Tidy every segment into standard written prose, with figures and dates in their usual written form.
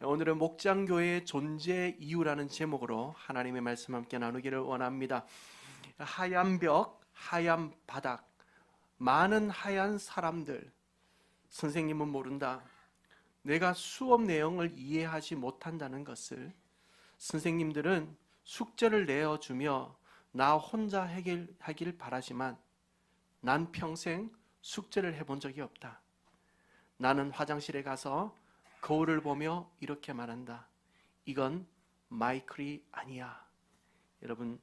오늘은 목장교회의 존재 이유라는 제목으로 하나님의 말씀 함께 나누기를 원합니다. 하얀 벽, 하얀 바닥, 많은 하얀 사람들. 선생님은 모른다. 내가 수업 내용을 이해하지 못한다는 것을 선생님들은 숙제를 내어주며 나 혼자 해결하길 바라지만 난 평생 숙제를 해본 적이 없다. 나는 화장실에 가서 거울을 보며 이렇게 말한다. 이건 마이클이 아니야. 여러분,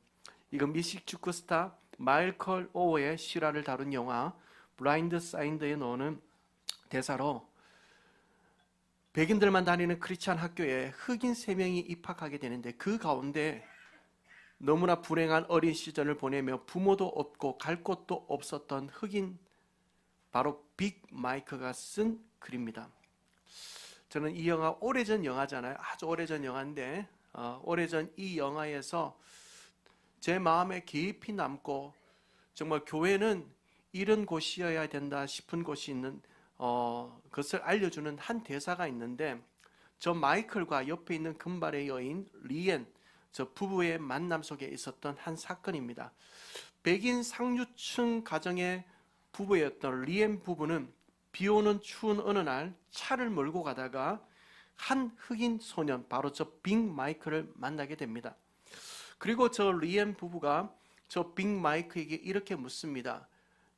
이건 미식 축구 스타 마이클 오어의 실화를 다룬 영화 블라인드 사이드에 나오는 대사로 백인들만 다니는 크리스찬 학교에 흑인 3명이 입학하게 되는데 그 가운데 너무나 불행한 어린 시절을 보내며 부모도 없고 갈 곳도 없었던 흑인, 바로 빅 마이크가 쓴 글입니다. 저는 이 영화 오래전 영화잖아요. 아주 오래전 영화인데 오래전 이 영화에서 제 마음에 깊이 남고 정말 교회는 이런 곳이어야 된다 싶은 곳이 있는 그것을 알려주는 한 대사가 있는데, 저 마이클과 옆에 있는 금발의 여인 리엔, 저 부부의 만남 속에 있었던 한 사건입니다. 백인 상류층 가정의 부부였던 리엔 부부는 비오는 추운 어느 날 차를 몰고 가다가 한 흑인 소년, 바로 저 빅 마이크를 만나게 됩니다. 그리고 저 리엔 부부가 저 빅 마이크에게 이렇게 묻습니다.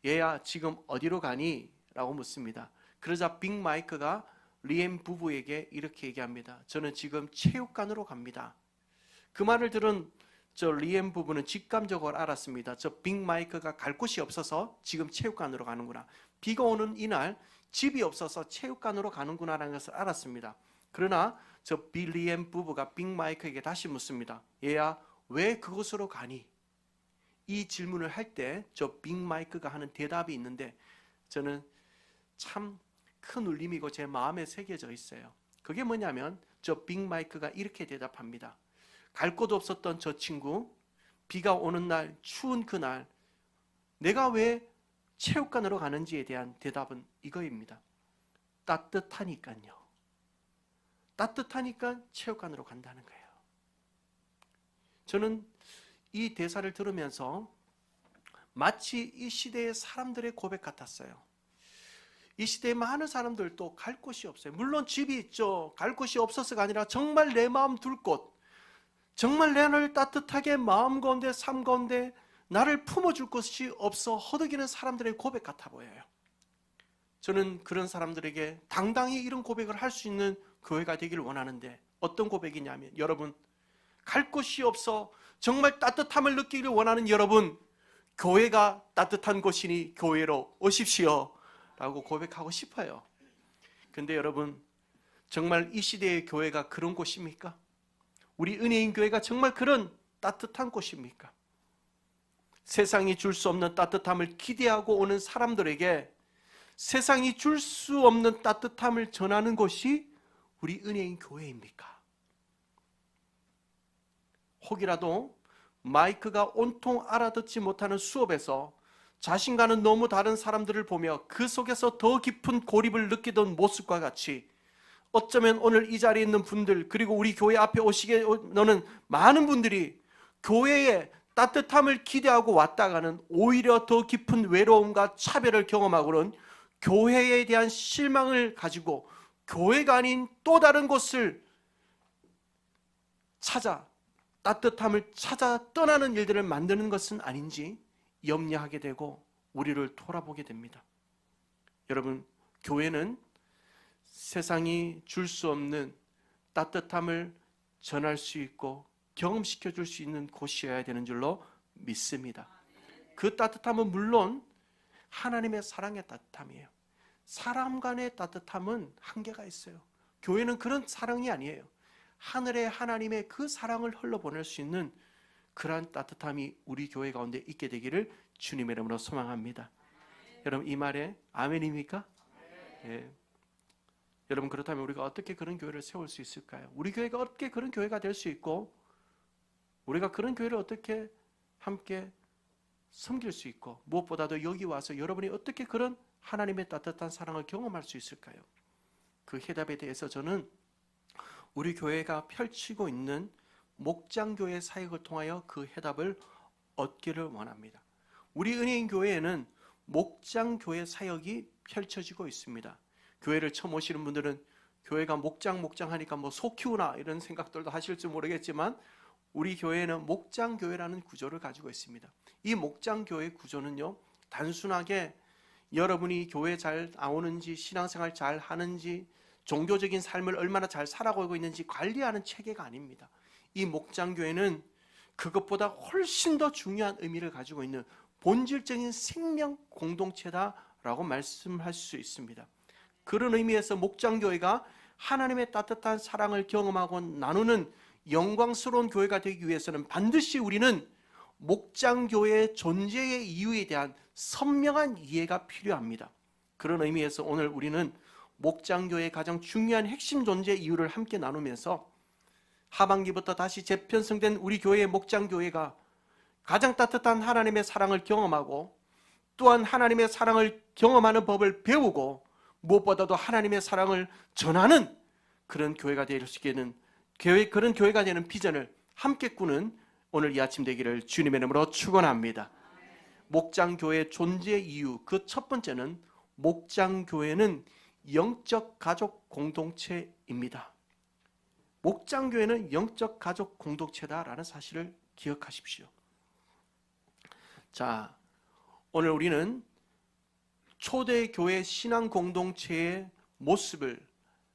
얘야, 지금 어디로 가니? 라고 묻습니다. 그러자 빅 마이크가 리엔 부부에게 이렇게 얘기합니다. 저는 지금 체육관으로 갑니다. 그 말을 들은 저 리엔 부부는 직감적으로 알았습니다. 저 빅 마이크가 갈 곳이 없어서 지금 체육관으로 가는구나. 비가 오는 이날 집이 없어서 체육관으로 가는구나라는 것을 알았습니다. 그러나 저 리엔 부부가 빅 마이크에게 다시 묻습니다. 얘야, 왜 그곳으로 가니? 이 질문을 할 때 저 빅 마이크가 하는 대답이 있는데 저는 참 큰 울림이고 제 마음에 새겨져 있어요. 그게 뭐냐면 저 빅 마이크가 이렇게 대답합니다. 갈 곳 없었던 저 친구, 비가 오는 날, 추운 그날 내가 왜 체육관으로 가는지에 대한 대답은 이거입니다. 따뜻하니까요. 따뜻하니까 체육관으로 간다는 거예요. 저는 이 대사를 들으면서 마치 이 시대의 사람들의 고백 같았어요. 이 시대의 많은 사람들도 갈 곳이 없어요. 물론 집이 있죠. 갈 곳이 없어서가 아니라 정말 내 마음 둘 곳, 정말 나를 따뜻하게 마음 가운데 삶 가운데 나를 품어줄 곳이 없어 허덕이는 사람들의 고백 같아 보여요. 저는 그런 사람들에게 당당히 이런 고백을 할 수 있는 교회가 되기를 원하는데, 어떤 고백이냐면, 여러분, 갈 곳이 없어 정말 따뜻함을 느끼기를 원하는 여러분, 교회가 따뜻한 곳이니 교회로 오십시오 라고 고백하고 싶어요. 근데 여러분, 정말 이 시대의 교회가 그런 곳입니까? 우리 은혜인 교회가 정말 그런 따뜻한 곳입니까? 세상이 줄 수 없는 따뜻함을 기대하고 오는 사람들에게 세상이 줄 수 없는 따뜻함을 전하는 곳이 우리 은혜인 교회입니까? 혹이라도 마이크가 온통 알아듣지 못하는 수업에서 자신과는 너무 다른 사람들을 보며 그 속에서 더 깊은 고립을 느끼던 모습과 같이, 어쩌면 오늘 이 자리에 있는 분들, 그리고 우리 교회 앞에 오시게 너는 많은 분들이 교회의 따뜻함을 기대하고 왔다가는 오히려 더 깊은 외로움과 차별을 경험하고는 교회에 대한 실망을 가지고 교회가 아닌 또 다른 곳을 찾아 따뜻함을 찾아 떠나는 일들을 만드는 것은 아닌지 염려하게 되고 우리를 돌아보게 됩니다. 여러분, 교회는 세상이 줄 수 없는 따뜻함을 전할 수 있고 경험시켜 줄 수 있는 곳이어야 되는 줄로 믿습니다. 그 따뜻함은 물론 하나님의 사랑의 따뜻함이에요. 사람 간의 따뜻함은 한계가 있어요. 교회는 그런 사랑이 아니에요. 하늘의 하나님의 그 사랑을 흘러보낼 수 있는 그러한 따뜻함이 우리 교회 가운데 있게 되기를 주님의 이름으로 소망합니다. 여러분, 이 말에 아멘입니까? 예. 여러분, 그렇다면 우리가 어떻게 그런 교회를 세울 수 있을까요? 우리 교회가 어떻게 그런 교회가 될 수 있고, 우리가 그런 교회를 어떻게 함께 섬길 수 있고, 무엇보다도 여기 와서 여러분이 어떻게 그런 하나님의 따뜻한 사랑을 경험할 수 있을까요? 그 해답에 대해서 저는 우리 교회가 펼치고 있는 목장교회 사역을 통하여 그 해답을 얻기를 원합니다. 우리 은혜인 교회에는 목장교회 사역이 펼쳐지고 있습니다. 교회를 처음 오시는 분들은 교회가 목장하니까 뭐 소 키우나 이런 생각들도 하실지 모르겠지만 우리 교회는 목장교회라는 구조를 가지고 있습니다. 이 목장교회 구조는요, 단순하게 여러분이 교회 잘 나오는지, 신앙생활 잘 하는지, 종교적인 삶을 얼마나 잘 살아가고 있는지 관리하는 체계가 아닙니다. 이 목장교회는 그것보다 훨씬 더 중요한 의미를 가지고 있는 본질적인 생명 공동체다라고 말씀할 수 있습니다. 그런 의미에서 목장교회가 하나님의 따뜻한 사랑을 경험하고 나누는 영광스러운 교회가 되기 위해서는 반드시 우리는 목장교회의 존재의 이유에 대한 선명한 이해가 필요합니다. 그런 의미에서 오늘 우리는 목장교회의 가장 중요한 핵심 존재 이유를 함께 나누면서 하반기부터 다시 재편성된 우리 교회의 목장교회가 가장 따뜻한 하나님의 사랑을 경험하고 또한 하나님의 사랑을 경험하는 법을 배우고 무엇보다도 하나님의 사랑을 전하는 그런 교회가 될 수 있는 그런 교회가 되는 비전을 함께 꾸는 오늘 이 아침 되기를 주님의 이름으로 축원합니다. 목장교회의 존재 이유 그 첫 번째는 목장교회는 영적 가족 공동체입니다. 목장교회는 영적 가족 공동체다라는 사실을 기억하십시오. 자, 오늘 우리는 초대교회 신앙 공동체의 모습을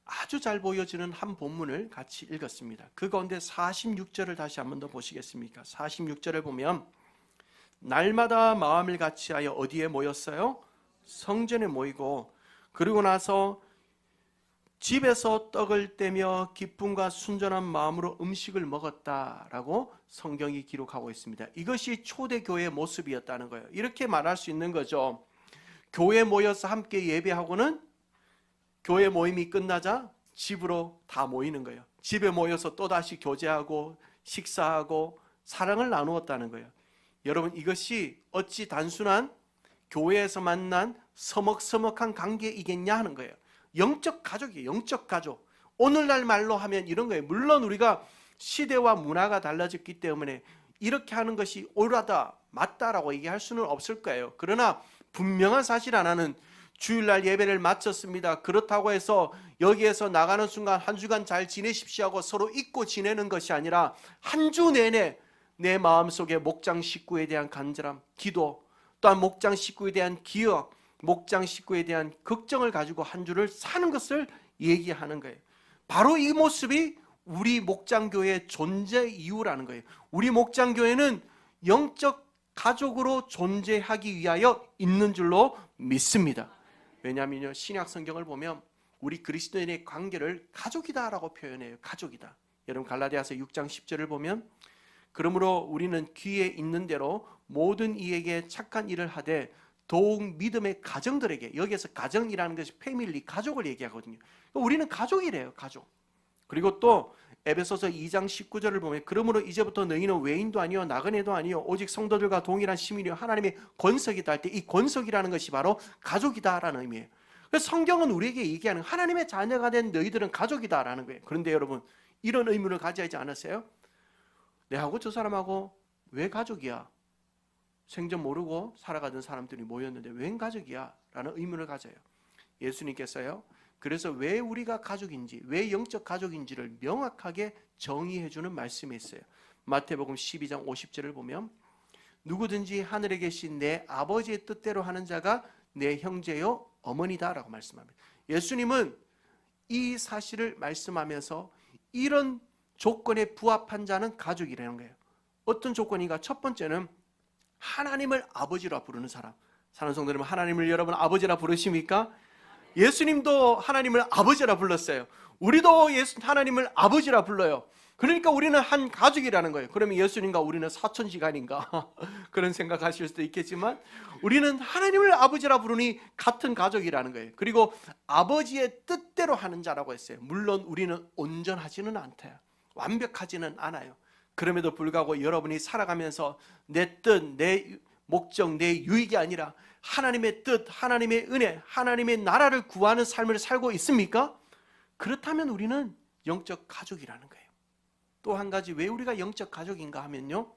아주 잘 보여주는 한 본문을 같이 읽었습니다. 그 가운데 46절을 다시 한 번 더 보시겠습니까? 46절을 보면 날마다 마음을 같이하여 어디에 모였어요? 성전에 모이고 그리고 나서 집에서 떡을 떼며 기쁨과 순전한 마음으로 음식을 먹었다라고 성경이 기록하고 있습니다. 이것이 초대교회의 모습이었다는 거예요. 이렇게 말할 수 있는 거죠. 교회에 모여서 함께 예배하고는 교회 모임이 끝나자 집으로 다 모이는 거예요. 집에 모여서 또다시 교제하고 식사하고 사랑을 나누었다는 거예요. 여러분, 이것이 어찌 단순한 교회에서 만난 서먹서먹한 관계이겠냐 하는 거예요. 영적 가족이에요. 영적 가족. 오늘날 말로 하면 이런 거예요. 물론 우리가 시대와 문화가 달라졌기 때문에 이렇게 하는 것이 옳다 맞다라고 얘기할 수는 없을 거예요. 그러나 분명한 사실 하나는 주일날 예배를 마쳤습니다. 그렇다고 해서 여기에서 나가는 순간 한 주간 잘 지내십시오 하고 서로 잊고 지내는 것이 아니라 한 주 내내 내 마음속에 목장 식구에 대한 간절함, 기도, 또한 목장 식구에 대한 기억, 목장 식구에 대한 걱정을 가지고 한 주를 사는 것을 얘기하는 거예요. 바로 이 모습이 우리 목장교회의 존재 이유라는 거예요. 우리 목장교회는 영적 가족으로 존재하기 위하여 있는 줄로 믿습니다. 왜냐하면요, 신약 성경을 보면 우리 그리스도인의 관계를 가족이다라고 표현해요. 가족이다. 여러분 갈라디아서 6장 10절을 보면 그러므로 우리는 귀에 있는 대로 모든 이에게 착한 일을 하되 더욱 믿음의 가정들에게, 여기에서 가정이라는 것이 패밀리, 가족을 얘기하거든요. 우리는 가족이래요. 가족. 그리고 또 에베소서 2장 19절을 보면 그러므로 이제부터 너희는 외인도 아니요 나그네도 아니요 오직 성도들과 동일한 시민이요 하나님의 권석이다 할 때 이 권석이라는 것이 바로 가족이다라는 의미예요. 그래서 성경은 우리에게 얘기하는 하나님의 자녀가 된 너희들은 가족이다라는 거예요. 그런데 여러분, 이런 의문을 가져야 하지 않았어요? 내하고 저 사람하고 왜 가족이야? 생전 모르고 살아가던 사람들이 모였는데 웬 가족이야? 라는 의문을 가져요. 예수님께서요, 그래서 왜 우리가 가족인지, 왜 영적 가족인지를 명확하게 정의해주는 말씀이 있어요. 마태복음 12장 50절을 보면 누구든지 하늘에 계신 내 아버지의 뜻대로 하는 자가 내 형제요 어머니다 라고 말씀합니다. 예수님은 이 사실을 말씀하면서 이런 조건에 부합한 자는 가족이라는 거예요. 어떤 조건인가? 첫 번째는 하나님을 아버지라 부르는 사람. 사는 성도 여러분, 하나님을 여러분 아버지라 부르십니까? 예수님도 하나님을 아버지라 불렀어요. 우리도 하나님을 아버지라 불러요. 그러니까 우리는 한 가족이라는 거예요. 그러면 예수님과 우리는 사촌지간인가? 그런 생각하실 수도 있겠지만 우리는 하나님을 아버지라 부르니 같은 가족이라는 거예요. 그리고 아버지의 뜻대로 하는 자라고 했어요. 물론 우리는 온전하지는 않대요. 완벽하지는 않아요. 그럼에도 불구하고 여러분이 살아가면서 내 뜻, 내 목적, 내 유익이 아니라 하나님의 뜻, 하나님의 은혜, 하나님의 나라를 구하는 삶을 살고 있습니까? 그렇다면 우리는 영적 가족이라는 거예요. 또 한 가지 왜 우리가 영적 가족인가 하면요,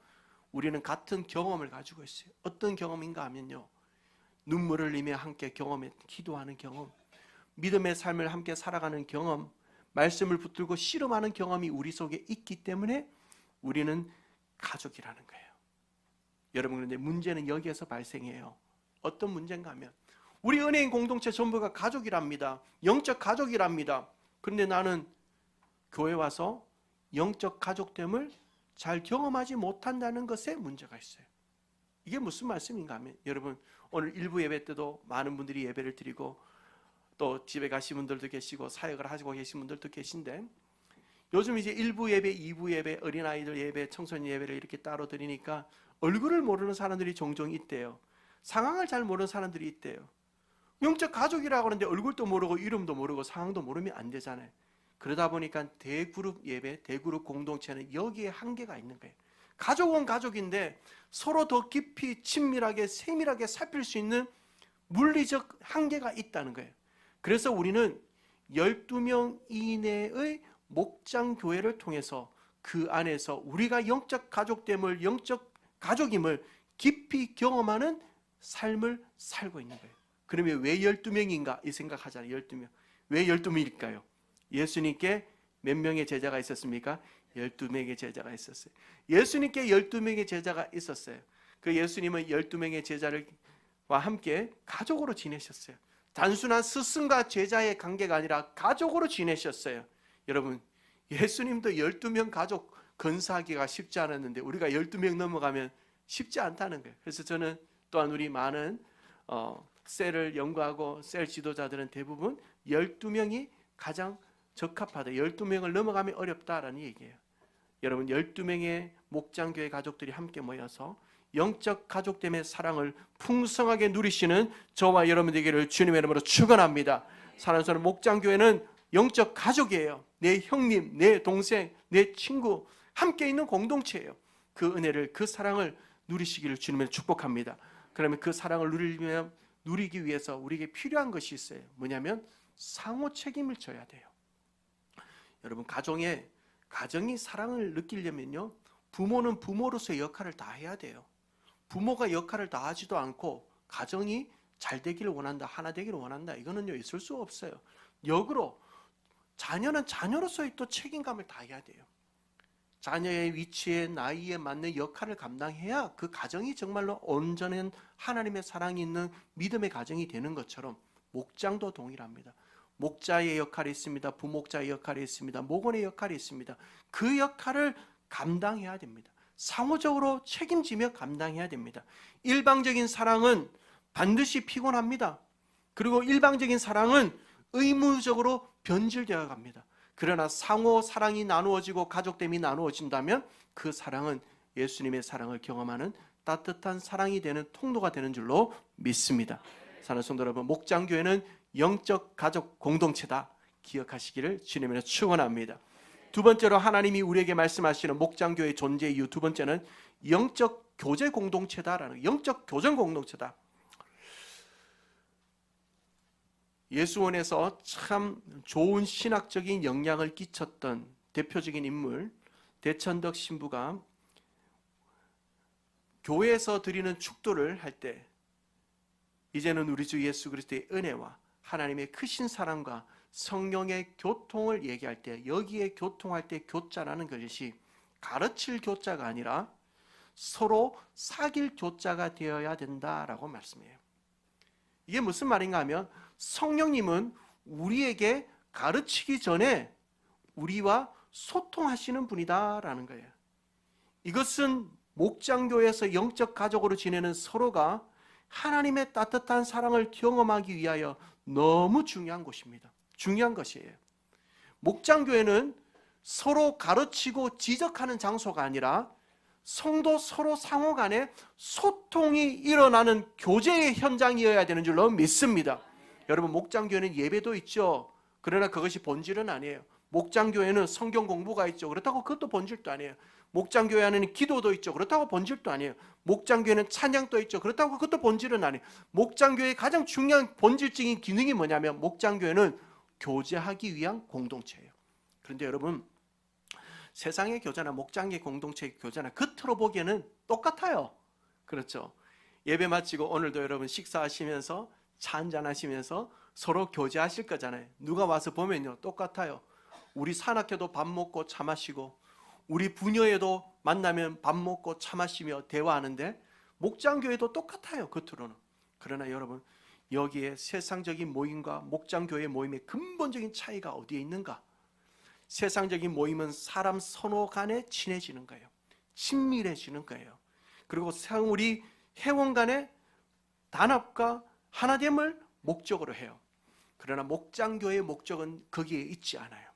우리는 같은 경험을 가지고 있어요. 어떤 경험인가 하면요, 눈물을 흘리며 함께 기도하는 경험, 믿음의 삶을 함께 살아가는 경험, 말씀을 붙들고 씨름하는 경험이 우리 속에 있기 때문에 우리는 가족이라는 거예요. 여러분, 그런데 문제는 여기에서 발생해요. 어떤 문제인가 하면 우리 은혜인 공동체 전부가 가족이랍니다. 영적 가족이랍니다. 그런데 나는 교회 와서 영적 가족됨을 잘 경험하지 못한다는 것에 문제가 있어요. 이게 무슨 말씀인가 하면, 여러분, 오늘 일부 예배 때도 많은 분들이 예배를 드리고 또 집에 가신 분들도 계시고 사역을 하시고 계신 분들도 계신데, 요즘 이제 일부 예배, 이부 예배, 어린아이들 예배, 청소년 예배를 이렇게 따로 드리니까 얼굴을 모르는 사람들이 종종 있대요. 상황을 잘 모르는 사람들이 있대요. 영적 가족이라고 하는데 얼굴도 모르고 이름도 모르고 상황도 모르면 안 되잖아요. 그러다 보니까 대그룹 예배, 대그룹 공동체는 여기에 한계가 있는 거예요. 가족은 가족인데 서로 더 깊이 친밀하게 세밀하게 살필 수 있는 물리적 한계가 있다는 거예요. 그래서 우리는 12명 이내의 목장교회를 통해서 그 안에서 우리가 영적 가족됨을, 영적 가족임을 깊이 경험하는 삶을 살고 있는 거예요. 그러면 왜 12명인가 이 생각하잖아요. 12명. 왜 12명일까요? 예수님께 몇 명의 제자가 있었습니까? 12명의 제자가 있었어요. 예수님께 12명의 제자가 있었어요. 그 예수님은 12명의 제자와 함께 가족으로 지내셨어요. 단순한 스승과 제자의 관계가 아니라 가족으로 지내셨어요. 여러분, 예수님도 12명 가족 건사하기가 쉽지 않았는데 우리가 12명 넘어가면 쉽지 않다는 거예요. 그래서 저는 또한 우리 많은 셀을 연구하고 셀 지도자들은 대부분 12명이 가장 적합하다, 12명을 넘어가면 어렵다라는 얘기예요. 여러분, 12명의 목장교회 가족들이 함께 모여서 영적 가족됨의 사랑을 풍성하게 누리시는 저와 여러분 되기를 주님의 이름으로 축원합니다. 사랑하는 목장교회는 영적 가족이에요. 내 형님, 내 동생, 내 친구 함께 있는 공동체예요. 그 은혜를, 그 사랑을 누리시기를 주님을 축복합니다. 그러면 그 사랑을 누리기 위해서 우리에게 필요한 것이 있어요. 뭐냐면 상호 책임을 져야 돼요. 여러분, 가정이 사랑을 느끼려면요, 부모는 부모로서의 역할을 다 해야 돼요. 부모가 역할을 다 하지도 않고 가정이 잘 되기를 원한다, 하나 되기를 원한다, 이거는요 있을 수 없어요. 역으로 자녀는 자녀로서의 또 책임감을 다해야 돼요. 자녀의 위치에, 나이에 맞는 역할을 감당해야 그 가정이 정말로 온전한 하나님의 사랑이 있는 믿음의 가정이 되는 것처럼 목장도 동일합니다. 목자의 역할이 있습니다. 부목자의 역할이 있습니다. 목원의 역할이 있습니다. 그 역할을 감당해야 됩니다. 상호적으로 책임지며 감당해야 됩니다. 일방적인 사랑은 반드시 피곤합니다. 그리고 일방적인 사랑은 의무적으로 변질되어 갑니다. 그러나 상호 사랑이 나누어지고 가족됨이 나누어진다면 그 사랑은 예수님의 사랑을 경험하는 따뜻한 사랑이 되는 통로가 되는 줄로 믿습니다. 사랑하는 성도 여러분, 목장교회는 영적 가족 공동체다 기억하시기를 주님으로 축원합니다. 두 번째로 하나님이 우리에게 말씀하시는 목장교회의 존재 이유, 두 번째는 영적 교제 공동체다라는, 영적 교정 공동체다. 예수원에서 참 좋은 신학적인 영향을 끼쳤던 대표적인 인물 대천덕 신부가 교회에서 드리는 축도를 할 때, 이제는 우리 주 예수 그리스도의 은혜와 하나님의 크신 사랑과 성령의 교통을 얘기할 때, 여기에 교통할 때 교자라는 것이 가르칠 교자가 아니라 서로 사귈 교자가 되어야 된다라고 말씀해요. 이게 무슨 말인가 하면 성령님은 우리에게 가르치기 전에 우리와 소통하시는 분이다라는 거예요. 이것은 목장교회에서 영적 가족으로 지내는 서로가 하나님의 따뜻한 사랑을 경험하기 위하여 너무 중요한 곳입니다. 중요한 것이에요. 목장교회는 서로 가르치고 지적하는 장소가 아니라 성도 서로 상호 간에 소통이 일어나는 교제의 현장이어야 되는 줄로 믿습니다. 여러분, 목장교회는 예배도 있죠. 그러나 그것이 본질은 아니에요. 목장교회는 성경 공부가 있죠. 그렇다고 그것도 본질도 아니에요. 목장교회 안에는 기도도 있죠. 그렇다고 본질도 아니에요. 목장교회는 찬양도 있죠. 그렇다고 그것도 본질은 아니에요. 목장교회의 가장 중요한 본질적인 기능이 뭐냐면 목장교회는 교제하기 위한 공동체예요. 그런데 여러분, 세상의 교제나 목장의 공동체의 교제나 겉으로 보기에는 똑같아요. 그렇죠? 예배 마치고 오늘도 여러분 식사하시면서 차 한잔 하시면서 서로 교제하실 거잖아요. 누가 와서 보면요, 똑같아요. 우리 산악회도 밥 먹고 차 마시고, 우리 부녀회도 만나면 밥 먹고 차 마시며 대화하는데, 목장교회도 똑같아요, 겉으로는. 그러나 여러분, 여기에 세상적인 모임과 목장교회 모임의 근본적인 차이가 어디에 있는가? 세상적인 모임은 사람 서로 간에 친해지는 거예요. 친밀해지는 거예요. 그리고 우리 회원 간의 단합과 하나됨을 목적으로 해요. 그러나 목장교회의 목적은 거기에 있지 않아요.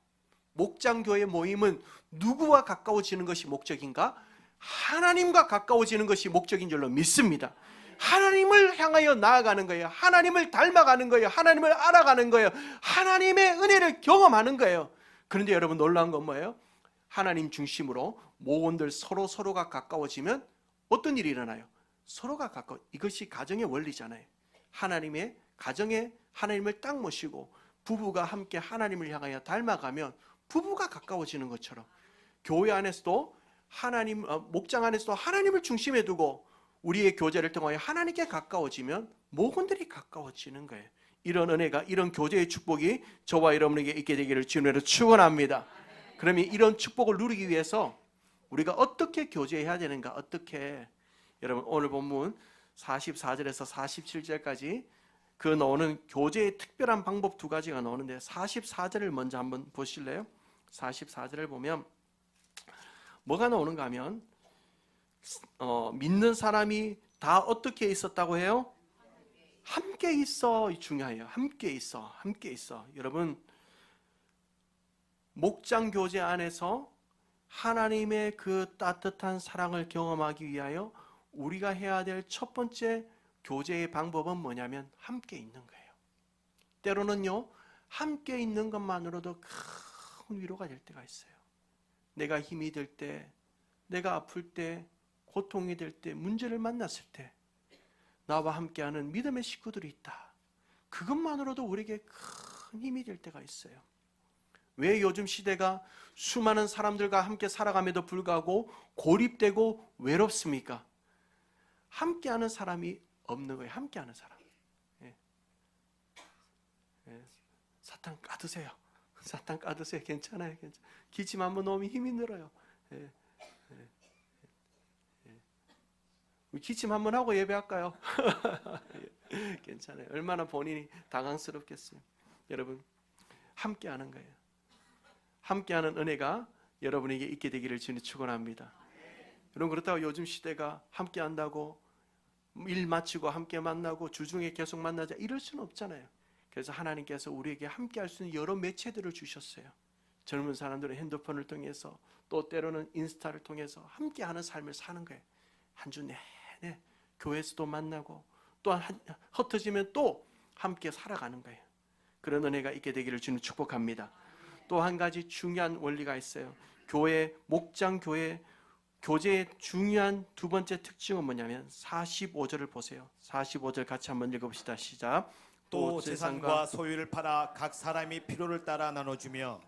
목장교회 모임은 누구와 가까워지는 것이 목적인가? 하나님과 가까워지는 것이 목적인 줄로 믿습니다. 하나님을 향하여 나아가는 거예요. 하나님을 닮아가는 거예요. 하나님을 알아가는 거예요. 하나님의 은혜를 경험하는 거예요. 그런데 여러분, 놀라운 건 뭐예요? 하나님 중심으로 모원들 서로가 가까워지면 어떤 일이 일어나요? 서로가 가까워. 이것이 가정의 원리잖아요. 하나님의 가정에 하나님을 딱 모시고 부부가 함께 하나님을 향하여 닮아가면 부부가 가까워지는 것처럼, 교회 안에서도 목장 안에서도 하나님을 중심에 두고 우리의 교제를 통하여 하나님께 가까워지면 모건들이 가까워지는 거예요. 이런 은혜가, 이런 교제의 축복이 저와 여러분에게 있게 되기를 주님으로 축원합니다. 그러면 이런 축복을 누리기 위해서 우리가 어떻게 교제해야 되는가? 어떻게? 여러분, 오늘 본문 44절에서 47절까지 그 나오는 교제의 특별한 방법 두 가지가 나오는데, 44절을 먼저 한번 보실래요? 44절을 보면 뭐가 나오는가 하면, 믿는 사람이 다 어떻게 있었다고 해요? 함께 있어. 중요해요. 함께 있어. 함께 있어. 여러분, 목장 교제 안에서 하나님의 그 따뜻한 사랑을 경험하기 위하여 우리가 해야 될 첫 번째 교제의 방법은 뭐냐면 함께 있는 거예요. 때로는요, 함께 있는 것만으로도 큰 위로가 될 때가 있어요. 내가 힘이 들 때, 내가 아플 때, 고통이 될 때, 문제를 만났을 때 나와 함께하는 믿음의 식구들이 있다. 그것만으로도 우리에게 큰 힘이 될 때가 있어요. 왜 요즘 시대가 수많은 사람들과 함께 살아감에도 불구하고 고립되고 외롭습니까? 함께하는 사람이 없는 거예요. 함께하는 사람. 예. 예. 사탄 까드세요. 사탄 까드세요. 괜찮아요. 기침 한번 넣으면 힘이 늘어요. 예. 기침 한번 하고 예배할까요? 괜찮아요. 얼마나 본인이 당황스럽겠어요. 여러분, 함께하는 거예요. 함께하는 은혜가 여러분에게 있게 되기를 주님 축원합니다. 여러분, 그렇다고 요즘 시대가 함께한다고 일 마치고 함께 만나고 주중에 계속 만나자 이럴 수는 없잖아요. 그래서 하나님께서 우리에게 함께할 수 있는 여러 매체들을 주셨어요. 젊은 사람들은 핸드폰을 통해서, 또 때로는 인스타를 통해서 함께하는 삶을 사는 거예요. 한 주 내내 교회에서도 만나고, 또 흩어지면 또 함께 살아가는 거예요. 그런 은혜가 있게 되기를 주님 축복합니다. 또 한 가지 중요한 원리가 있어요. 교회, 목장 교회 교제의 중요한 두 번째 특징은 뭐냐면 45절을 보세요. 45절 같이 한번 읽어봅시다. 시작. 또 재산과 소유를 팔아 각 사람이 필요를 따라 나눠주며.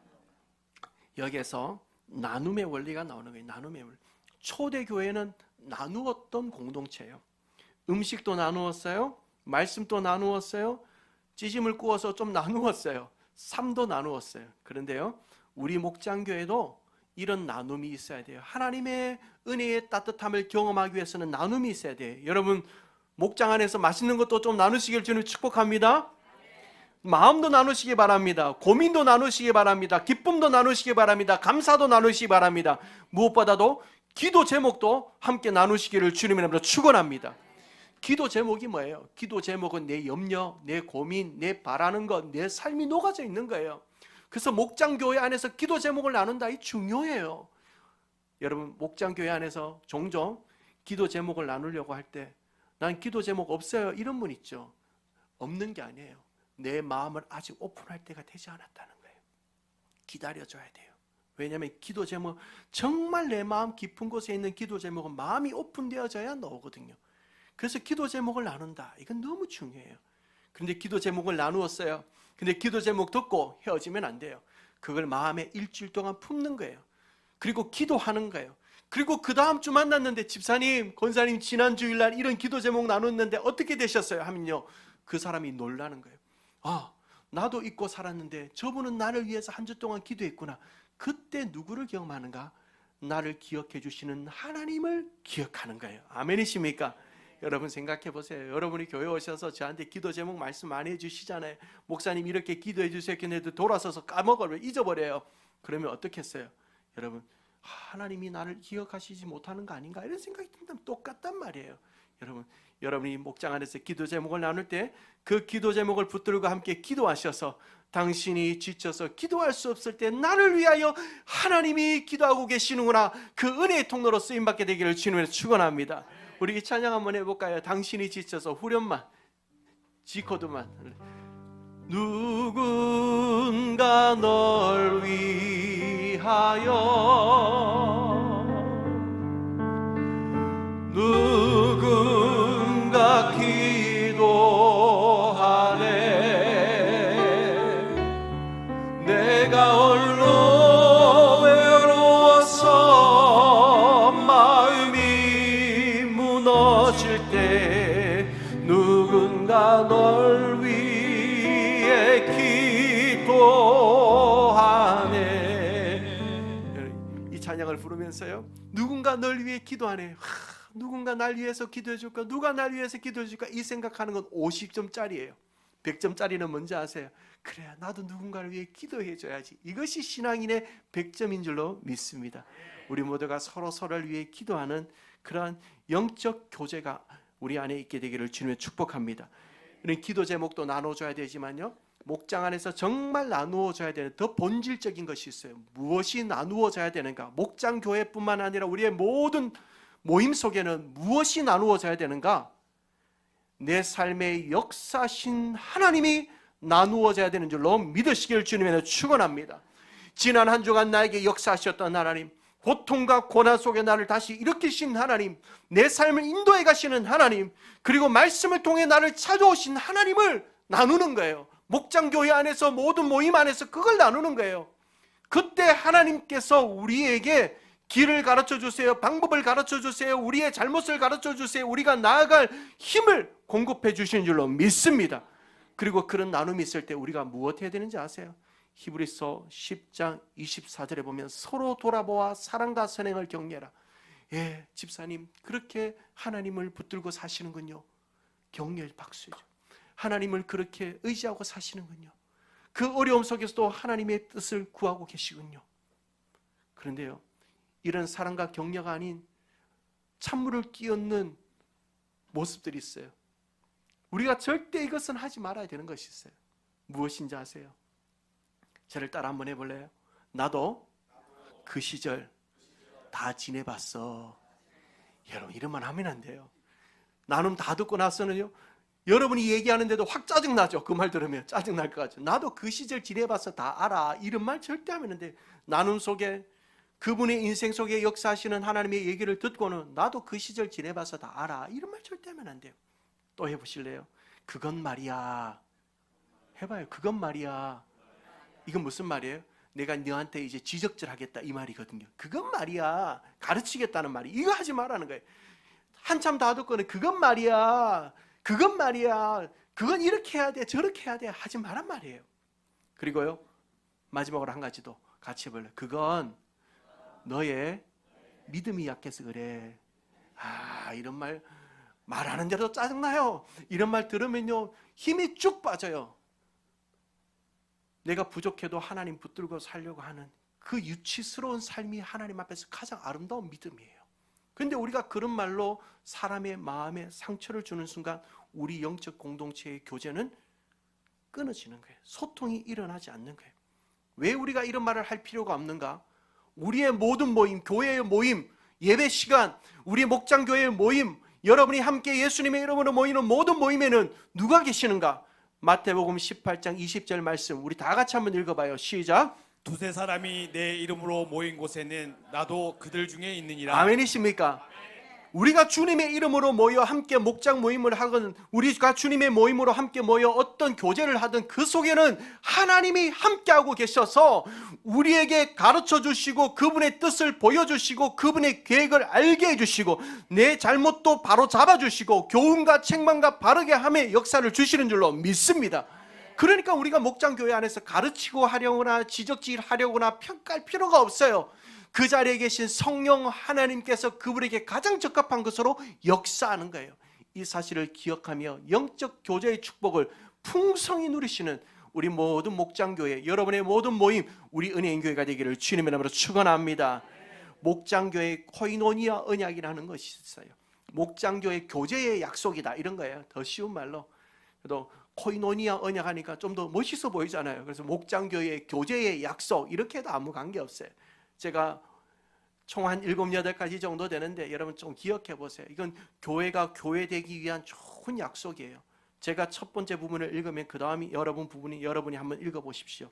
여기에서 나눔의 원리가 나오는 거예요. 나눔의 원리. 초대교회는 나누었던 공동체예요. 음식도 나누었어요. 말씀도 나누었어요. 찌짐을 구워서 좀 나누었어요. 삶도 나누었어요. 그런데요, 우리 목장교회도 이런 나눔이 있어야 돼요. 하나님의 은혜의 따뜻함을 경험하기 위해서는 나눔이 있어야 돼요. 여러분, 목장 안에서 맛있는 것도 좀 나누시길 주님 축복합니다. 마음도 나누시기 바랍니다. 고민도 나누시기 바랍니다. 기쁨도 나누시기 바랍니다. 감사도 나누시기 바랍니다. 무엇보다도 기도 제목도 함께 나누시기를 주님의 이름으로 축원합니다. 기도 제목이 뭐예요? 기도 제목은 내 염려, 내 고민, 내 바라는 것, 내 삶이 녹아져 있는 거예요. 그래서 목장교회 안에서 기도 제목을 나눈다. 이 중요해요. 여러분, 목장교회 안에서 종종 기도 제목을 나누려고 할 때 난 기도 제목 없어요, 이런 분 있죠. 없는 게 아니에요. 내 마음을 아직 오픈할 때가 되지 않았다는 거예요. 기다려줘야 돼요. 왜냐하면 기도 제목, 정말 내 마음 깊은 곳에 있는 기도 제목은 마음이 오픈되어져야 나오거든요. 그래서 기도 제목을 나눈다. 이건 너무 중요해요. 그런데 기도 제목을 나누었어요. 근데 기도 제목 듣고 헤어지면 안 돼요. 그걸 마음에 일주일 동안 품는 거예요. 그리고 기도하는 거예요. 그리고 그 다음 주 만났는데 집사님, 권사님 지난 주일날 이런 기도 제목 나눴는데 어떻게 되셨어요? 하면요, 그 사람이 놀라는 거예요. 아, 나도 잊고 살았는데 저분은 나를 위해서 한 주 동안 기도했구나. 그때 누구를 기억하는가? 나를 기억해 주시는 하나님을 기억하는 거예요. 아멘이십니까? 여러분 생각해 보세요. 여러분이 교회 오셔서 저한테 기도 제목 말씀 많이 해주시잖아요. 목사님 이렇게 기도해 주세요 했는데 돌아서서 까먹어요. 잊어버려요. 그러면 어떻겠어요? 여러분, 하나님이 나를 기억하시지 못하는 거 아닌가 이런 생각이 든다면 똑같단 말이에요. 여러분, 여러분이 목장 안에서 기도 제목을 나눌 때 그 기도 제목을 붙들고 함께 기도하셔서 당신이 지쳐서 기도할 수 없을 때 나를 위하여 하나님이 기도하고 계시는구나, 그 은혜의 통로로 쓰임받게 되기를 주님으로 축원합니다. 우리 이 찬양 한번 해볼까요? 당신이 지쳐서 후렴만 지코드만. 누군가 널 위하여, 누군가 기도하네. 내가 홀로 외로워서 마음이 무너질 때 누군가 널 위해 기도하네. 이 찬양을 부르면서요, 누군가 널 위해 기도하네. 누군가 날 위해서 기도해 줄까? 누가 날 위해서 기도해 줄까? 이 생각하는 건 50점짜리예요. 100점짜리는 뭔지 아세요? 그래, 나도 누군가를 위해 기도해 줘야지. 이것이 신앙인의 100점인 줄로 믿습니다. 우리 모두가 서로를 위해 기도하는 그러한 영적 교제가 우리 안에 있게 되기를 주님의 축복합니다. 이런 기도 제목도 나눠줘야 되지만요, 목장 안에서 정말 나누어져야 되는 더 본질적인 것이 있어요. 무엇이 나누어져야 되는가? 목장 교회뿐만 아니라 우리의 모든 모임 속에는 무엇이 나누어져야 되는가? 내 삶의 역사신 하나님이 나누어져야 되는 줄로 믿으시길 주님의 축원합니다. 지난 한 주간 나에게 역사하셨던 하나님, 고통과 고난 속에 나를 다시 일으키신 하나님, 내 삶을 인도해 가시는 하나님, 그리고 말씀을 통해 나를 찾아오신 하나님을 나누는 거예요. 목장교회 안에서 모든 모임 안에서 그걸 나누는 거예요. 그때 하나님께서 우리에게 길을 가르쳐 주세요. 방법을 가르쳐 주세요. 우리의 잘못을 가르쳐 주세요. 우리가 나아갈 힘을 공급해 주시는 줄로 믿습니다. 그리고 그런 나눔이 있을 때 우리가 무엇 해야 되는지 아세요? 히브리서 10장 24절에 보면 서로 돌아보아 사랑과 선행을 격려해라. 예, 집사님 그렇게 하나님을 붙들고 사시는군요. 격려의 박수죠. 하나님을 그렇게 의지하고 사시는군요. 그 어려움 속에서도 하나님의 뜻을 구하고 계시군요. 그런데요, 이런 사랑과 격려가 아닌 찬물을 끼얹는 모습들이 있어요. 우리가 절대 이것은 하지 말아야 되는 것이 있어요. 무엇인지 아세요? 저를 따라 한번 해볼래요? 나도 그 시절 다 지내봤어. 여러분, 이런만 하면 안 돼요. 나눔 다 듣고 나서는요, 여러분이 얘기하는데도 확 짜증나죠. 그 말 들으면 짜증날 것 같죠. 나도 그 시절 지내봐서 다 알아. 이런 말 절대 하면 안 돼요. 나눔 속에 그분의 인생 속에 역사하시는 하나님의 얘기를 듣고는 나도 그 시절 지내봐서 다 알아. 이런 말 절대 하면 안 돼요. 또 해보실래요? 그건 말이야. 해봐요. 그건 말이야. 이건 무슨 말이에요? 내가 너한테 이제 지적질 하겠다 이 말이거든요. 그건 말이야. 가르치겠다는 말이. 이거 하지 말라는 거예요. 한참 다 듣고는 그건 말이야. 그건 말이야. 그건 이렇게 해야 돼. 저렇게 해야 돼. 하지 말란 말이에요. 그리고요, 마지막으로 한 가지 더 같이 해볼래요? 그건 너의 믿음이 약해서 그래. 이런 말 말하는 대로 짜증나요. 이런 말 들으면요, 힘이 쭉 빠져요. 내가 부족해도 하나님 붙들고 살려고 하는 그 유치스러운 삶이 하나님 앞에서 가장 아름다운 믿음이에요. 그런데 우리가 그런 말로 사람의 마음에 상처를 주는 순간 우리 영적 공동체의 교제는 끊어지는 거예요. 소통이 일어나지 않는 거예요. 왜 우리가 이런 말을 할 필요가 없는가? 우리의 모든 모임, 교회의 모임, 예배 시간, 우리 목장교회의 모임, 여러분이 함께 예수님의 이름으로 모이는 모든 모임에는 누가 계시는가? 마태복음 18장 20절 말씀 우리 다 같이 한번 읽어봐요. 시작. 두세 사람이 내 이름으로 모인 곳에는 나도 그들 중에 있느니라. 아멘이십니까? 우리가 주님의 이름으로 모여 함께 목장 모임을 하건 우리가 주님의 모임으로 함께 모여 어떤 교제를 하든 그 속에는 하나님이 함께하고 계셔서 우리에게 가르쳐 주시고 그분의 뜻을 보여주시고 그분의 계획을 알게 해주시고 내 잘못도 바로 잡아주시고 교훈과 책망과 바르게 함의 역사를 주시는 줄로 믿습니다. 그러니까 우리가 목장교회 안에서 가르치고 하려거나 지적질하려거나 평가할 필요가 없어요. 그 자리에 계신 성령 하나님께서 그분에게 가장 적합한 것으로 역사하는 거예요. 이 사실을 기억하며 영적 교제의 축복을 풍성히 누리시는 우리 모든 목장교회, 여러분의 모든 모임, 우리 은혜인교회가 되기를 주님의 이름으로 축원합니다. 목장교회 코이노니아 언약이라는 것이 있어요. 목장교회 교제의 약속이다 이런 거예요. 더 쉬운 말로. 그래도 코이노니아 언약 하니까 좀 더 멋있어 보이잖아요. 그래서 목장교회 교제의 약속 이렇게 해도 아무 관계 없어요. 제가 총 한 7, 8가지 정도 되는데 여러분 좀 기억해 보세요. 이건 교회가 교회되기 위한 좋은 약속이에요. 제가 첫 번째 부분을 읽으면 그 다음이 여러분이 한번 읽어보십시오.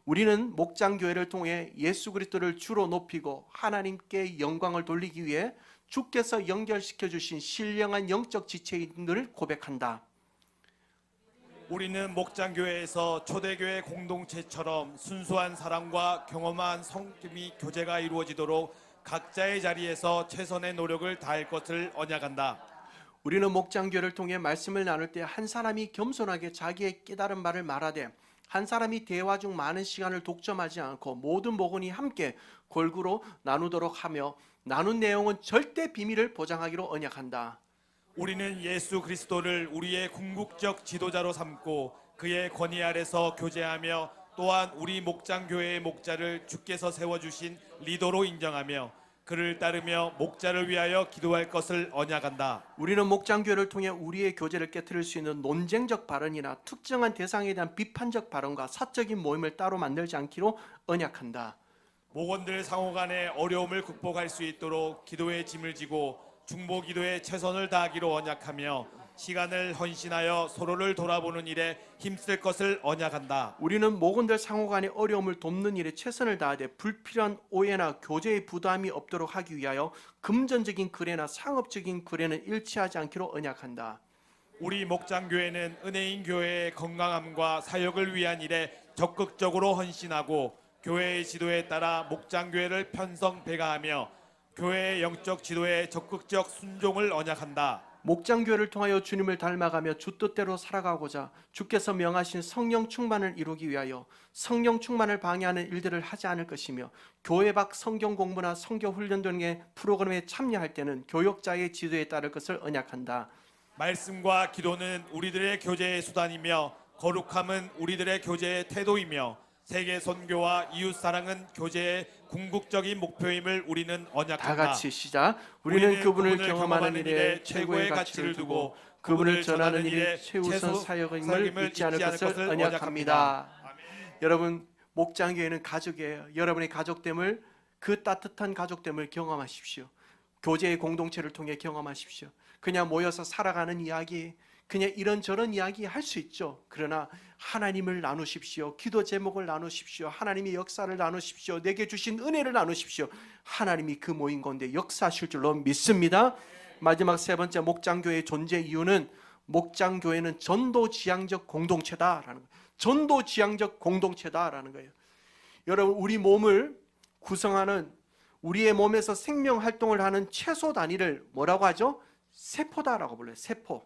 우리는 목장교회를 통해 예수 그리스도를 주로 높이고 하나님께 영광을 돌리기 위해 주께서 연결시켜 주신 신령한 영적 지체인들을 고백한다. 우리는 목장교회에서 초대교회 공동체처럼 순수한 사랑과 경험한 성김이 교제가 이루어지도록 각자의 자리에서 최선의 노력을 다할 것을 언약한다. 우리는 목장교회를 통해 말씀을 나눌 때 한 사람이 겸손하게 자기의 깨달은 말을 말하되 한 사람이 대화 중 많은 시간을 독점하지 않고 모든 목원이 함께 골고루 나누도록 하며 나눈 내용은 절대 비밀을 보장하기로 언약한다. 우리는 예수 그리스도를 우리의 궁극적 지도자로 삼고 그의 권위 아래서 교제하며 또한 우리 목장교회의 목자를 주께서 세워주신 리더로 인정하며 그를 따르며 목자를 위하여 기도할 것을 언약한다. 우리는 목장교회를 통해 우리의 교제를 깨트릴 수 있는 논쟁적 발언이나 특정한 대상에 대한 비판적 발언과 사적인 모임을 따로 만들지 않기로 언약한다. 목원들 상호 간의 어려움을 극복할 수 있도록 기도의 짐을 지고 중보 기도에 최선을 다하기로 언약하며 시간을 헌신하여 서로를 돌아보는 일에 힘쓸 것을 언약한다. 우리는 목원들 상호 간의 어려움을 돕는 일에 최선을 다하되 불필요한 오해나 교제의 부담이 없도록 하기 위하여 금전적인 거래나 상업적인 거래는 일치하지 않기로 언약한다. 우리 목장교회는 은혜인 교회의 건강함과 사역을 위한 일에 적극적으로 헌신하고 교회의 지도에 따라 목장교회를 편성 배가하며 교회의 영적 지도에 적극적 순종을 언약한다. 목장교회를 통하여 주님을 닮아가며 주 뜻대로 살아가고자 주께서 명하신 성령 충만을 이루기 위하여 성령 충만을 방해하는 일들을 하지 않을 것이며 교회 밖 성경 공부나 성경 훈련 등의 프로그램에 참여할 때는 교역자의 지도에 따를 것을 언약한다. 말씀과 기도는 우리들의 교제의 수단이며 거룩함은 우리들의 교제의 태도이며 세계 선교와 이웃 사랑은 교제의 궁극적인 목표임을 우리는 언약한다. 다 같이 시작. 우리는 그분을 경험하는 일에 최고의 가치를 두고 그분을 전하는 일이 최우선 사역임을 잊지 않을 것을 언약합니다. 여러분 목장교회는 가족이에요. 여러분의 가족됨을 그 따뜻한 가족됨을 경험하십시오. 교제의 공동체를 통해 경험하십시오. 그냥 모여서 살아가는 이야기 그냥 이런저런 이야기 할 수 있죠. 그러나 하나님을 나누십시오. 기도 제목을 나누십시오. 하나님의 역사를 나누십시오. 내게 주신 은혜를 나누십시오. 하나님이 그 모임 가운데 역사하실 줄로 믿습니다. 마지막 세 번째 목장교회의 존재 이유는 목장교회는 전도지향적 공동체다라는 거예요. 전도지향적 공동체다라는 거예요. 여러분 우리 몸을 구성하는 우리의 몸에서 생명 활동을 하는 최소 단위를 뭐라고 하죠? 세포다라고 불러요. 세포.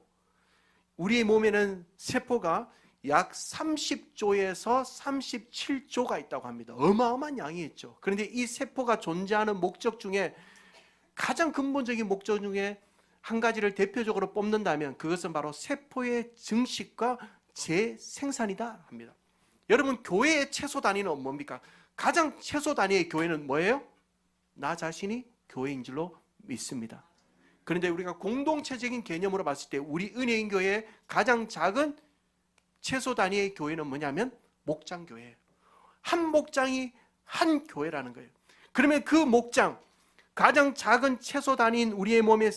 우리의 몸에는 세포가 약 30조에서 37조가 있다고 합니다. 어마어마한 양이 있죠. 그런데 이 세포가 존재하는 목적 중에 가장 근본적인 목적 중에 한 가지를 대표적으로 뽑는다면 그것은 바로 세포의 증식과 재생산이다 합니다. 여러분 교회의 최소 단위는 뭡니까? 가장 최소 단위의 교회는 뭐예요? 나 자신이 교회인 줄로 믿습니다. 그런데 우리가 공동체적인 개념으로 봤을 때 우리 은혜인 교회의 가장 작은 최소 단위의 교회는 뭐냐면 목장교회예요. 한 목장이 한 교회라는 거예요. 그러면 그 목장, 가장 작은 최소 단위인 우리의 몸의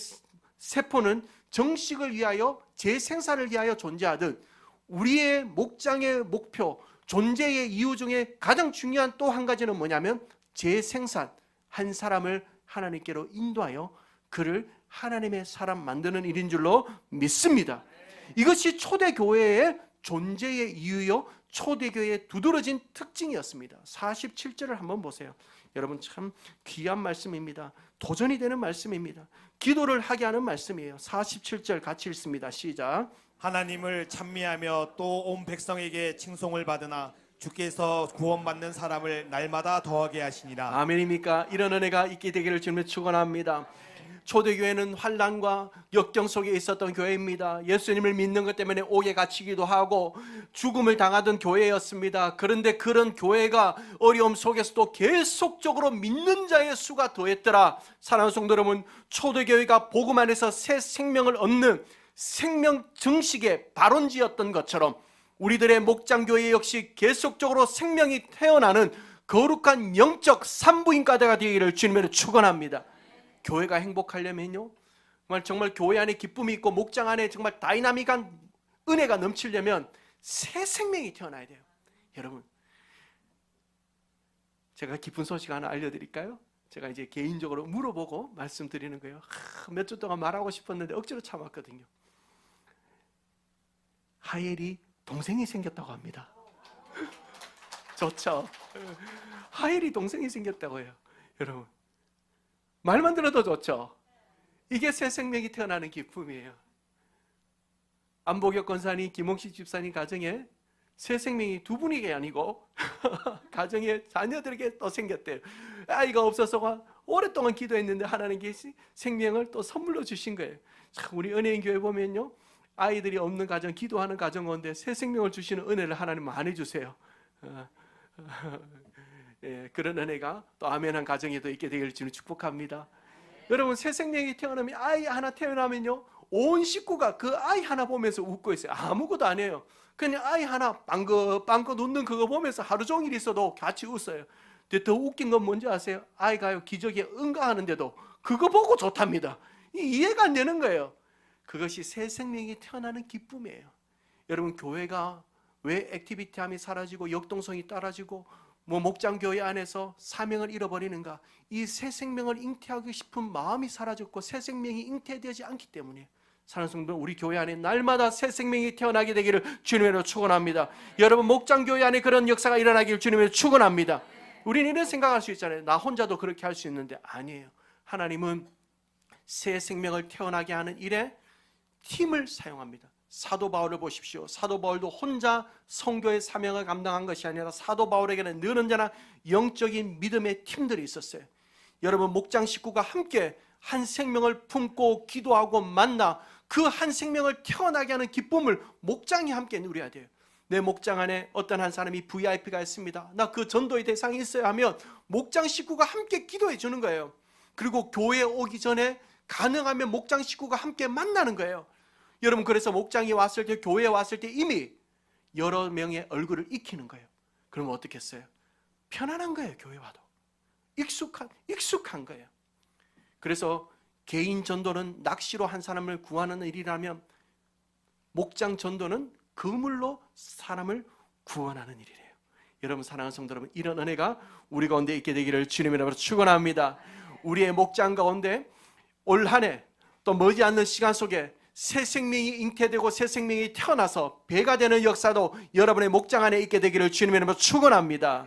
세포는 정식을 위하여 재생산을 위하여 존재하듯 우리의 목장의 목표, 존재의 이유 중에 가장 중요한 또 한 가지는 뭐냐면 재생산, 한 사람을 하나님께로 인도하여 그를 하나님의 사람 만드는 일인 줄로 믿습니다. 이것이 초대교회의 존재의 이유요, 초대교회의 두드러진 특징이었습니다. 47절을 한번 보세요. 여러분 참 귀한 말씀입니다. 도전이 되는 말씀입니다. 기도를 하게 하는 말씀이에요. 47절 같이 읽습니다. 시작. 하나님을 찬미하며 또 온 백성에게 칭송을 받으나 주께서 구원받는 사람을 날마다 더하게 하시니라. 아멘입니까? 이런 은혜가 있게 되기를 주님의 축원합니다. 초대교회는 환난과 역경 속에 있었던 교회입니다. 예수님을 믿는 것 때문에 옥에 갇히기도 하고 죽음을 당하던 교회였습니다. 그런데 그런 교회가 어려움 속에서도 계속적으로 믿는 자의 수가 더했더라. 사랑하는 성도 여러분, 초대교회가 복음 안에서 새 생명을 얻는 생명 증식의 발원지였던 것처럼 우리들의 목장교회 역시 계속적으로 생명이 태어나는 거룩한 영적 산부인과대가 되기를 주님으로 축원합니다. 교회가 행복하려면요, 정말 교회 안에 기쁨이 있고 목장 안에 정말 다이나믹한 은혜가 넘치려면 새 생명이 태어나야 돼요. 여러분, 제가 기쁜 소식 하나 알려드릴까요? 제가 이제 개인적으로 물어보고 말씀드리는 거예요. 몇 주 동안 말하고 싶었는데 억지로 참았거든요. 하엘이 동생이 생겼다고 합니다. 좋죠? 하엘이 동생이 생겼다고 해요. 여러분, 말만 들어도 좋죠? 이게 새 생명이 태어나는 기쁨이에요. 안보격 권사님, 김홍식 집사님 가정에 새 생명이 두 분에게 아니고 가정에 자녀들에게 또 생겼대요. 아이가 없어서 오랫동안 기도했는데 하나님께서 생명을 또 선물로 주신 거예요. 우리 은혜인 교회 보면요, 아이들이 없는 가정, 기도하는 가정 가운데 새 생명을 주시는 은혜를 하나님 많이 주세요. 예, 그런 은혜가 또 아멘한 가정에도 있게 되기를 주님 축복합니다. 여러분, 새 생명이 태어나면, 아이 하나 태어나면요, 온 식구가 그 아이 하나 보면서 웃고 있어요. 아무것도 안 해요. 그냥 아이 하나 빵긋빵긋 웃는 그거 보면서 하루 종일 있어도 같이 웃어요. 근데 더 웃긴 건 뭔지 아세요? 아이가요, 기저귀에 응가하는데도 그거 보고 좋답니다. 이해가 안 되는 거예요. 그것이 새 생명이 태어나는 기쁨이에요. 여러분, 교회가 왜 액티비티함이 사라지고 역동성이 떨어지고 목장교회 안에서 사명을 잃어버리는가? 이 새 생명을 잉태하고 싶은 마음이 사라졌고 새 생명이 잉태되지 않기 때문에. 사랑하는 성도, 우리 교회 안에 날마다 새 생명이 태어나게 되기를 주님으로 축원합니다. 여러분, 목장교회 안에 그런 역사가 일어나기를 주님으로 축원합니다. 우리는 이런 생각할 수 있잖아요. 나 혼자도 그렇게 할 수 있는데 아니에요. 하나님은 새 생명을 태어나게 하는 일에 팀을 사용합니다. 사도 바울을 보십시오. 사도 바울도 혼자 선교의 사명을 감당한 것이 아니라 사도 바울에게는 늘 언제나 영적인 믿음의 팀들이 있었어요. 여러분, 목장 식구가 함께 한 생명을 품고 기도하고 만나 그 한 생명을 태어나게 하는 기쁨을 목장이 함께 누려야 돼요. 내 목장 안에 어떤 한 사람이 VIP가 있습니다. 나 그 전도의 대상이 있어야 하면 목장 식구가 함께 기도해 주는 거예요. 그리고 교회에 오기 전에 가능하면 목장 식구가 함께 만나는 거예요. 여러분, 그래서 목장이 왔을 때, 교회에 왔을 때 이미 여러 명의 얼굴을 익히는 거예요. 그러면 어떻겠어요? 편안한 거예요. 교회 와도 익숙한 거예요. 그래서 개인 전도는 낚시로 한 사람을 구하는 일이라면 목장 전도는 그물로 사람을 구원하는 일이래요. 여러분, 사랑하는 성도 여러분, 이런 은혜가 우리 가운데 있게 되기를 주님의 이름으로 축원합니다. 우리의 목장 가운데 올 한 해 또 머지않는 시간 속에 새 생명이 잉태되고 새 생명이 태어나서 배가 되는 역사도 여러분의 목장 안에 있게 되기를 주님의 이름으로 축원합니다.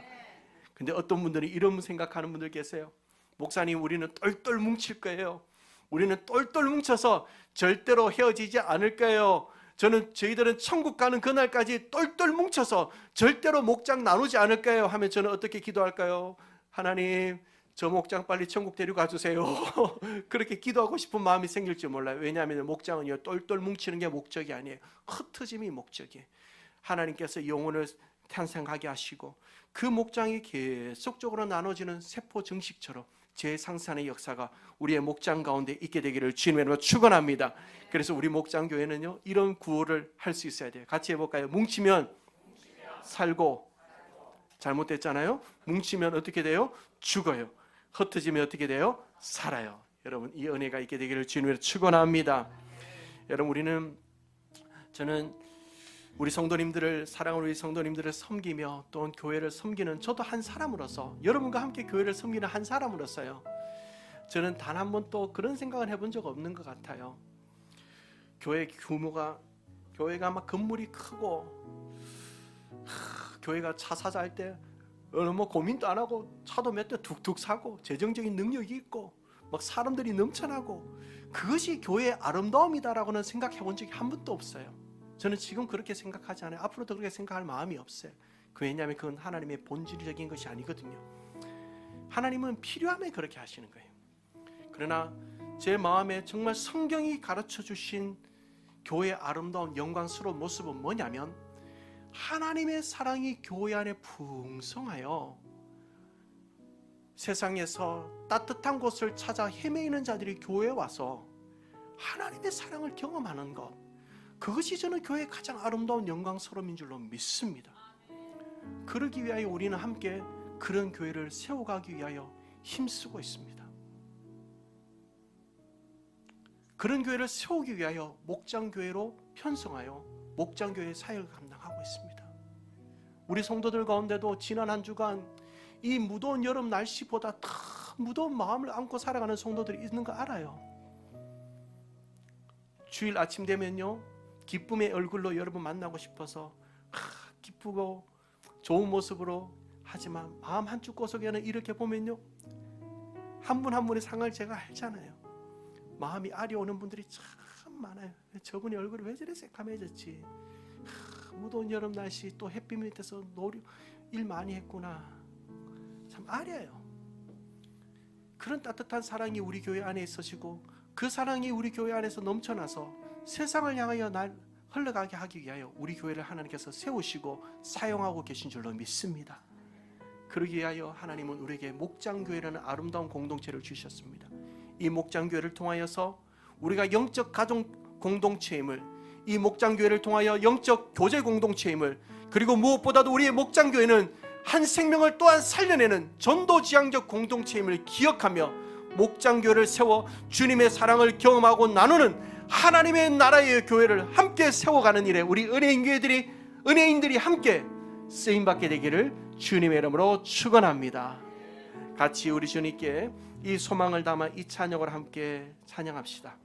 근데 어떤 분들이 이런 생각하는 분들 계세요. 목사님, 우리는 똘똘 뭉칠 거예요. 우리는 똘똘 뭉쳐서 절대로 헤어지지 않을 거예요. 저희들은 천국 가는 그날까지 똘똘 뭉쳐서 절대로 목장 나누지 않을 거예요 하면 저는 어떻게 기도할까요? 하나님, 저 목장 빨리 천국 데려가 주세요. 그렇게 기도하고 싶은 마음이 생길지 몰라요. 왜냐하면 목장은요, 똘똘 뭉치는 게 목적이 아니에요. 흩어짐이 목적이에요. 하나님께서 영혼을 탄생하게 하시고 그 목장이 계속적으로 나눠지는 세포 증식처럼 재상산의 역사가 우리의 목장 가운데 있게 되기를 주님의 이름으로 축원합니다. 그래서 우리 목장 교회는요, 이런 구호를 할 수 있어야 돼요. 같이 해볼까요? 뭉치면 살고, 잘못됐잖아요. 뭉치면 어떻게 돼요? 죽어요. 흩어지면 어떻게 돼요? 살아요. 여러분, 이 은혜가 있게 되기를 주님으로 축원합니다. 여러분, 저는 우리 성도님들을, 사랑하는 우리 성도님들을 섬기며 또한 교회를 섬기는 저도 한 사람으로서, 여러분과 함께 교회를 섬기는 한 사람으로서요, 저는 단 한 번도 그런 생각을 해본 적 없는 것 같아요. 교회 규모가, 교회가 막 건물이 크고 교회가 차 사자 할 때 뭐 고민도 안 하고 차도 몇 대 툭툭 사고 재정적인 능력이 있고 막 사람들이 넘쳐나고 그것이 교회의 아름다움이다라고는 생각해 본 적이 한 번도 없어요. 저는 지금 그렇게 생각하지 않아요. 앞으로도 그렇게 생각할 마음이 없어요. 왜냐하면 그건 하나님의 본질적인 것이 아니거든요. 하나님은 필요함에 그렇게 하시는 거예요. 그러나 제 마음에 정말 성경이 가르쳐 주신 교회의 아름다운 영광스러운 모습은 뭐냐면 하나님의 사랑이 교회 안에 풍성하여 세상에서 따뜻한 곳을 찾아 헤매이는 자들이 교회에 와서 하나님의 사랑을 경험하는 것, 그것이 저는 교회의 가장 아름다운 영광스러움인 줄로 믿습니다. 그러기 위하여 우리는 함께 그런 교회를 세워가기 위하여 힘쓰고 있습니다. 그런 교회를 세우기 위하여 목장교회로 편성하여 목장교회 사역을 감당하고 있습니다. 우리 성도들 가운데도 지난 한 주간 이 무더운 여름 날씨보다 더 무더운 마음을 안고 살아가는 성도들이 있는 거 알아요. 주일 아침 되면요, 기쁨의 얼굴로 여러분 만나고 싶어서 기쁘고 좋은 모습으로 하지만 마음 한쪽 구석에는 이렇게 보면요, 한 분 한 분의 상을 제가 알잖아요. 마음이 아려오는 분들이 참 많아요. 저분이 얼굴이 왜 저래 새카매졌지? 무더운 여름 날씨 또 햇빛 밑에서 일 많이 했구나. 참 아려요. 그런 따뜻한 사랑이 우리 교회 안에 있으시고 그 사랑이 우리 교회 안에서 넘쳐나서 세상을 향하여 날 흘러가게 하기 위하여 우리 교회를 하나님께서 세우시고 사용하고 계신 줄로 믿습니다. 그러기 위하여 하나님은 우리에게 목장교회라는 아름다운 공동체를 주셨습니다. 이 목장교회를 통하여서 우리가 영적 가정 공동체임을, 이 목장교회를 통하여 영적 교제 공동체임을, 그리고 무엇보다도 우리의 목장교회는 한 생명을 또한 살려내는 전도지향적 공동체임을 기억하며 목장교회를 세워 주님의 사랑을 경험하고 나누는 하나님의 나라의 교회를 함께 세워가는 일에 우리 은혜인들이 함께 쓰임받게 되기를 주님의 이름으로 축원합니다. 같이 우리 주님께 이 소망을 담아 이 찬양을 함께 찬양합시다.